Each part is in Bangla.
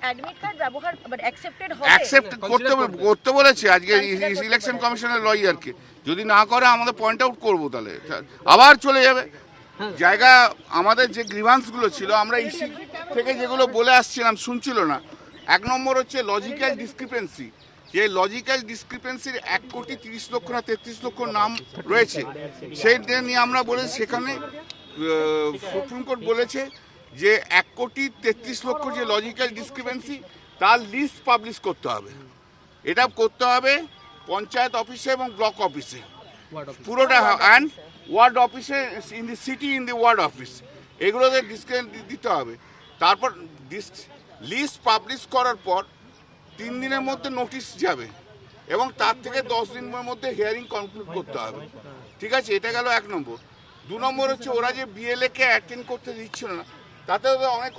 অ্যাডমিট কার্ড ব্যবহার মানে অ্যাকসেপ্টেড হবে, অ্যাকসেপ্ট করতে বলেছে আজকে ইলেকশন কমিশনের লয়ারকে। যদি না করে আমাদের পয়েন্ট আউট করবো, তাহলে আবার চলে যাবে জায়গা। আমাদের যে গ্রিভান্সগুলো ছিল, আমরা ইসি থেকে যেগুলো বলে আসছিলাম শুনছিল না। 1 নম্বর হচ্ছে লজিক্যাল ডিসক্রিপেন্সি, যে লজিক্যাল ডিসক্রিপেন্সির 1,30,00,000 না 33 লক্ষ নাম রয়েছে, সেইটা নিয়ে আমরা বলে সেখানে সুপ্রিম কোর্ট বলেছে যে 1,33,00,000 যে লজিক্যাল ডিসক্রিপেন্সি, তার লিস্ট পাবলিশ করতে হবে। এটা করতে হবে পঞ্চায়েত অফিসে এবং ব্লক অফিসে পুরোটা, অ্যান্ড ওয়ার্ড অফিসে, in the city, in the ward office, এগুলোতে দিতে হবে। তারপর লিস্ট পাবলিশ করার পর 3 দিনের মধ্যে নোটিশ যাবে এবং তার থেকে 10 দিনের মধ্যে হিয়ারিং কমপ্লিট করতে হবে। ঠিক আছে, এটা গেল 1 নম্বর। 2 নম্বর হচ্ছে ওরা যে বিএলএ কে অ্যাটেন্ড করতে দিচ্ছিল না, তাতে অনেক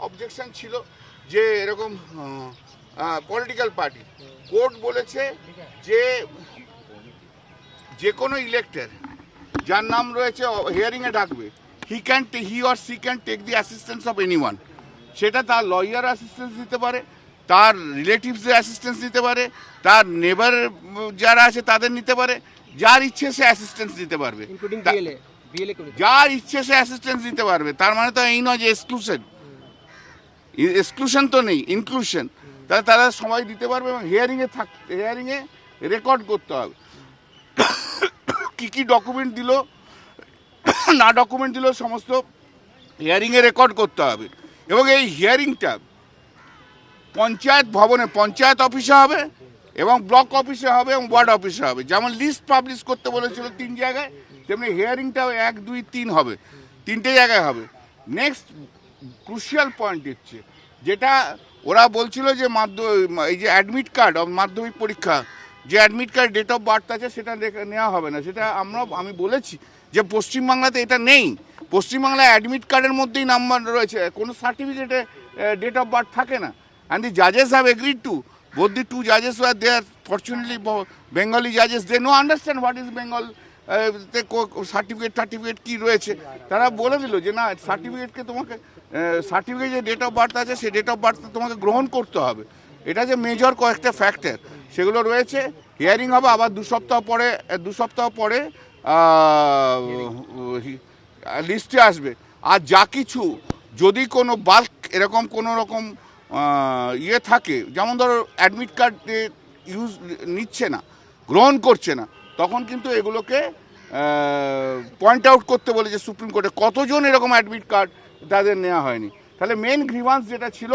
অবজেকশন ছিল যে এরকম পলিটিক্যাল পার্টি। কোর্ট বলেছে যে কোনো ইলেক্টেড যার নাম রয়েছে হিয়ারিংয়ে ডাকবে, he or she can take the assistance of anyone. সেটা তার লয়ার অ্যাসিস্ট্যান্স দিতে পারে, তার রিলেটিভসের অ্যাসিস্ট্যান্স দিতে পারে, তার নেবার যারা আছে তাদের নিতে পারে, যার ইচ্ছে সে অ্যাসিস্ট্যান্স দিতে পারবে, যার ইচ্ছে সে অ্যাসিস্ট্যান্স দিতে পারবে। তার মানে তো এই নয় যে এক্সক্লুশন তো নেই, ইনক্লুশন। তাহলে তারা সবাই দিতে পারবে এবং হিয়ারিংয়ে রেকর্ড করতে হবে কি কি ডকুমেন্ট দিল না ডকুমেন্ট দিল, সমস্ত হিয়ারিংয়ে রেকর্ড করতে হবে। এবং এই হিয়ারিংটা পঞ্চায়েত ভবনে, পঞ্চায়েত অফিসে হবে এবং ব্লক অফিসে হবে এবং ওয়ার্ড অফিসে হবে। যেমন লিস্ট পাবলিশ করতে বলেছিল 3 জায়গায়, তেমনি হিয়ারিংটাও 1, 2, 3 হবে, 3টে জায়গায় হবে। নেক্সট ক্রুশিয়াল পয়েন্ট হচ্ছে যেটা ওরা বলছিল যে এই যে অ্যাডমিট কার্ড মাধ্যমিক পরীক্ষা, যে admit card date of birth আছে সেটা নেওয়া হবে না। সেটা আমি বলেছি যে পশ্চিমবাংলাতে এটা নেই। পশ্চিমবাংলায় অ্যাডমিট কার্ডের মধ্যেই নাম্বার রয়েছে, কোনো সার্টিফিকেটে ডেট অফ বার্থ থাকে না। অ্যান্ড দি জাজেস have agreed to, both the 2 judges were there, fortunately Bengali judges, they no understand what is Bengal certificate কি রয়েছে। তারা বলে দিল যে না, সার্টিফিকেটকে তোমাকে সার্টিফিকেট যে ডেট অফ বার্থ আছে সেই ডেট অফ বার্থ তোমাকে গ্রহণ করতে হবে। এটা যে মেজর কয়েকটা ফ্যাক্টর সেগুলো রয়েছে। হিয়ারিং হবে আবার 2 সপ্তাহ পরে লিস্টে আসবে। আর যা কিছু যদি কোনো বাল্ক এরকম কোনো রকম ইয়ে থাকে, যেমন ধরো অ্যাডমিট কার্ড নিচ্ছে না, গ্রহণ করছে না, তখন কিন্তু এগুলোকে পয়েন্ট আউট করতে বলেছে সুপ্রিম কোর্টে কতজন এরকম অ্যাডমিট কার্ড তাদের নেওয়া হয়নি। তাহলে মেন গ্রিভান্স যেটা ছিল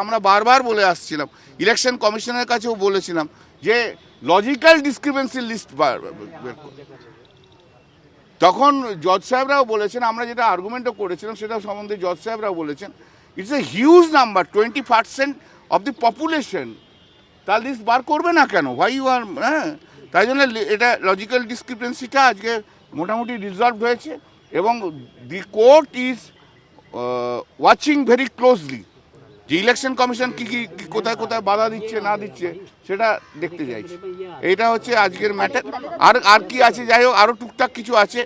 আমরা বারবার বলে আসছিলাম, ইলেকশন কমিশনের কাছেও বলেছিলাম যে লজিক্যাল ডিসক্রিপেন্সির লিস্ট বের করতে। তখন জজ সাহেবরাও বলেছেন, আমরা যেটা আর্গুমেন্টও করেছিলাম সেটা সম্বন্ধে জজ সাহেবরাও বলেছেন, it's a huge number, 20% of the population, তার লিস্ট বার করবে না কেন? হোয়াই ইউ আর, তাই জন্য এটা লজিক্যাল ডিসক্রিপেন্সিটা আজকে মোটামুটি রিজলভ হয়েছে এবং the court is watching very closely যে ইলেকশন কমিশন কি কোথায় কোথায় বাধা দিচ্ছে না দিচ্ছে সেটা দেখতে চাইছে। এইটা হচ্ছে আজকের ম্যাটার। আর কি আছে, যাই হোক আরো টুকটাক কিছু আছে।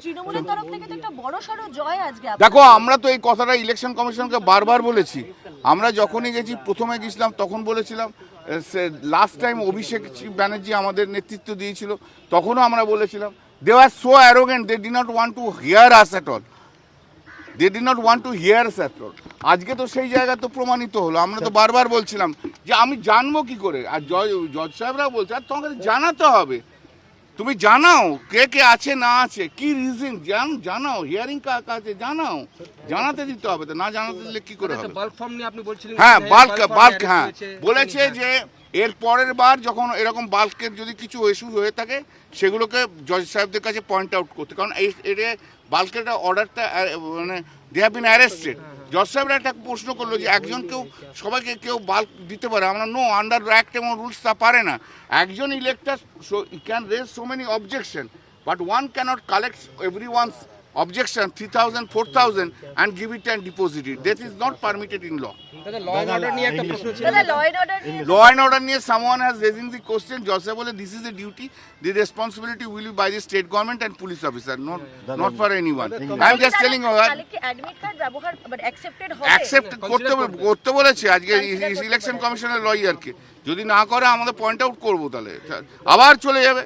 দেখো, আমরা তো এই কথাটা ইলেকশন কমিশনকে বারবার বলেছি। আমরা যখনই গেছি, প্রথমে গেছিলাম তখন বলেছিলাম, লাস্ট টাইম অভিষেক ব্যানার্জি আমাদের নেতৃত্ব দিয়েছিল, তখনও আমরা বলেছিলাম they are so arrogant, they did not want to hear us at all, আজকে তো সেই জায়গা তো প্রমাণিত হলো। আমরা তো বারবার বলছিলাম যে আমি জানবো কি করে, আর জজ সাহেবরা বলছে আর তোমাকে জানাতে হবে, তুমি জানাও কে কে আছে না আছে, কি রিজন জানাও, হিয়ারিং কাছে জানাও, জানাতে দিতে হবে। তো না জানাতে দিলে কি করে হবে? হ্যাঁ, বাল্ক হ্যাঁ বলেছে যে এর পরের বার যখন এরকম বাল্কের যদি কিছু ইস্যু হয়ে থাকে সেগুলোকে জজ সাহেবদের কাছে পয়েন্ট আউট করতে, কারণ এটা বাল্কের অর্ডারটা মানে দে হ্যাভ বিন অ্যারেস্টেড। জজ সাহেবরা একটা প্রশ্ন করলো যে সবাইকে কেউ বাল্ক দিতে পারে? আমরা নো, আন্ডার অ্যাক্ট এবং রুলস তা পারে না। একজন elector can raise so many objection, but one cannot collect every ones objection 3,000, 4,000 and give it and deposit it. That is not permitted in law. দাদা ল অ্যান্ড অর্ডার নিয়ে একটা প্রশ্ন ছিল দাদা law and order Law and order নিয়ে someone has raising the question, Jose bole this is a duty, the responsibility will be by the state government and police officer, not for anyone. I am just telling you, তাহলে কি অ্যাডমিট কার্ড ব্যবহার বাট অ্যাকসেপ্টেড হবে অ্যাকসেপ্ট করতে বলেছে আজকে ইলেকশন কমিশনের লয়ারকে, যদি না করে আমাদের পয়েন্ট আউট করবো তাহলে আবার চলে যাবে।